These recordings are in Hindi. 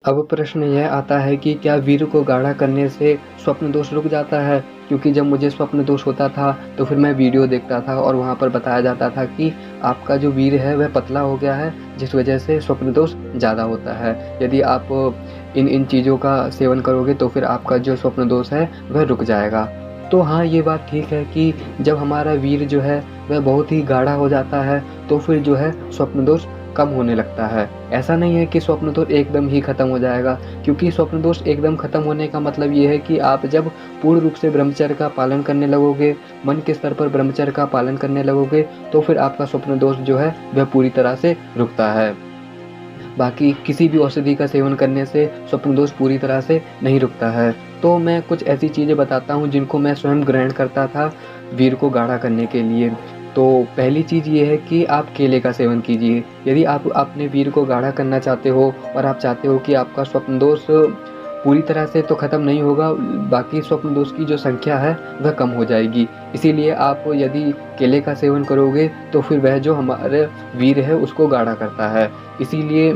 अब प्रश्न यह आता है कि क्या वीर्य को गाढ़ा करने से स्वप्न दोष रुक जाता है? क्योंकि जब मुझे स्वप्न दोष होता था तो फिर मैं वीडियो देखता था और वहाँ पर बताया जाता था कि आपका जो वीर्य है वह पतला हो गया है, जिस वजह से स्वप्न दोष ज़्यादा होता है। यदि आप इन चीज़ों का सेवन करोगे तो फिर आपका जो स्वप्न दोष है वह रुक जाएगा। तो हाँ, ये बात ठीक है कि जब हमारा वीर्य जो है वह बहुत ही गाढ़ा हो जाता है तो फिर जो है स्वप्न दोष कम होने लगता है। ऐसा नहीं है कि स्वप्न दोष एकदम ही खत्म हो जाएगा, क्योंकि स्वप्न दोष एकदम खत्म होने का मतलब ये है कि आप जब पूर्ण रूप से ब्रह्मचर्य का पालन करने लगोगे, मन के स्तर पर ब्रह्मचर्य का पालन करने लगोगे, तो फिर आपका स्वप्न दोष जो है वह पूरी तरह से रुकता है। बाकी किसी भी औषधि का सेवन करने से स्वप्न दोष पूरी तरह से नहीं रुकता है। तो मैं कुछ ऐसी चीज़ें बताता हूँ जिनको मैं स्वयं ग्रहण करता था वीर्य को गाढ़ा करने के लिए। तो पहली चीज़ ये है कि आप केले का सेवन कीजिए। यदि आप अपने वीर्य को गाढ़ा करना चाहते हो और आप चाहते हो कि आपका स्वप्न दोष पूरी तरह से तो ख़त्म नहीं होगा, बाकी स्वप्न दोष की जो संख्या है वह कम हो जाएगी। इसीलिए आप यदि केले का सेवन करोगे तो फिर वह जो हमारे वीर्य है उसको गाढ़ा करता है। इसीलिए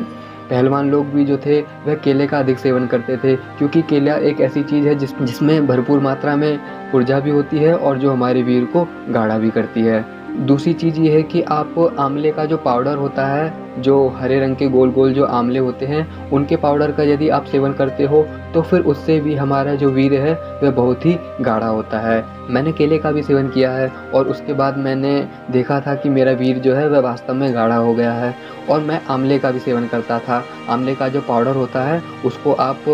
पहलवान लोग भी जो थे वह केले का अधिक सेवन करते थे, क्योंकि केला एक ऐसी चीज़ है जिसमें भरपूर मात्रा में ऊर्जा भी होती है और जो हमारे वीर्य को गाढ़ा भी करती है। दूसरी चीज़ ये है कि आप आंवले का जो पाउडर होता है, जो हरे रंग के गोल-गोल जो आंवले होते हैं, उनके पाउडर का यदि आप सेवन करते हो तो फिर उससे भी हमारा जो वीर्य है वह बहुत ही गाढ़ा होता है। मैंने केले का भी सेवन किया है और उसके बाद मैंने देखा था कि मेरा वीर्य जो है वह वास्तव में गाढ़ा हो गया है। और मैं आंवले का भी सेवन करता था। आंवले का जो पाउडर होता है उसको आप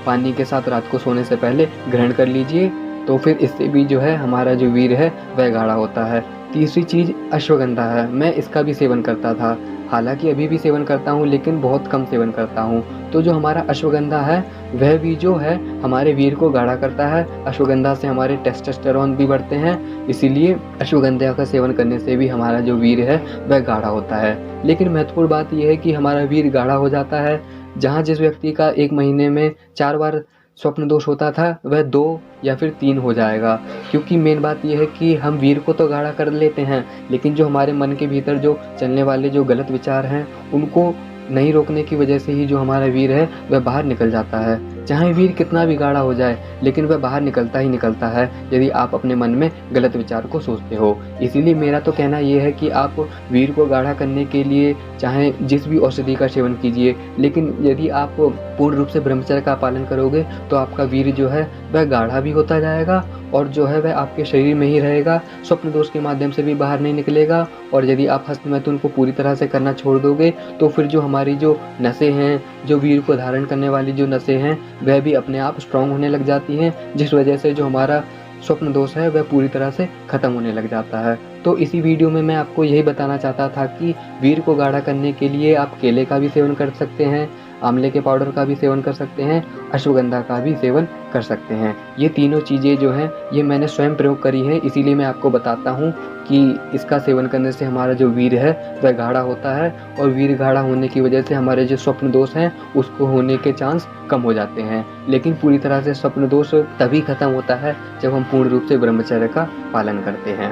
पानी के साथ रात को सोने से पहले ग्रहण कर लीजिए, तो फिर इससे भी जो है हमारा जो वीर्य है वह गाढ़ा होता है। तीसरी चीज़ अश्वगंधा है, मैं इसका भी सेवन करता था। हालाँकि अभी भी सेवन करता हूँ लेकिन बहुत कम सेवन करता हूँ। तो जो हमारा अश्वगंधा है वह भी जो है हमारे वीर्य को गाढ़ा करता है। अश्वगंधा से हमारे टेस्टोस्टेरोन भी बढ़ते हैं, इसीलिए अश्वगंधा का सेवन करने से भी हमारा जो वीर्य है वह गाढ़ा होता है। लेकिन महत्वपूर्ण बात ये है कि हमारा वीर्य गाढ़ा हो जाता है जहाँ जिस व्यक्ति का 1 महीने में 4 बार स्वप्न दोष होता था वह 2 या फिर 3 हो जाएगा। क्योंकि मेन बात ये है कि हम वीर्य को तो गाढ़ा कर लेते हैं, लेकिन जो हमारे मन के भीतर जो चलने वाले जो गलत विचार हैं उनको नहीं रोकने की वजह से ही जो हमारा वीर्य है वह बाहर निकल जाता है। चाहे वीर्य कितना भी गाढ़ा हो जाए लेकिन वह बाहर निकलता ही निकलता है यदि आप अपने मन में गलत विचार को सोचते हो। इसीलिए मेरा तो कहना ये है कि आप वीर्य को गाढ़ा करने के लिए चाहे जिस भी औषधि का सेवन कीजिए, लेकिन यदि आप पूर्ण रूप से ब्रह्मचर्य का पालन करोगे तो आपका वीर्य जो है वह गाढ़ा भी होता जाएगा और जो है वह आपके शरीर में ही रहेगा, स्वप्न दोष के माध्यम से भी बाहर नहीं निकलेगा। और यदि आप हस्तमैथुन को पूरी तरह से करना छोड़ दोगे तो फिर जो हमारी जो नसें हैं, जो वीर्य को धारण करने वाली जो नसें हैं, वह भी अपने आप स्ट्रॉन्ग होने लग जाती हैं, जिस वजह से जो हमारा स्वप्न दोष है वह पूरी तरह से खत्म होने लग जाता है। तो इसी वीडियो में मैं आपको यही बताना चाहता था कि वीर्य को गाढ़ा करने के लिए आप केले का भी सेवन कर सकते हैं, आंवले के पाउडर का भी सेवन कर सकते हैं, अश्वगंधा का भी सेवन कर सकते हैं। ये तीनों चीज़ें जो हैं ये मैंने स्वयं प्रयोग करी है, इसीलिए मैं आपको बताता हूँ कि इसका सेवन करने से हमारा जो वीर्य है वह गाढ़ा होता है और वीर्य गाढ़ा होने की वजह से हमारे जो स्वप्न दोष हैं उसको होने के चांस कम हो जाते हैं। लेकिन पूरी तरह से स्वप्न दोष तभी खत्म होता है जब हम पूर्ण रूप से ब्रह्मचर्य का पालन करते हैं।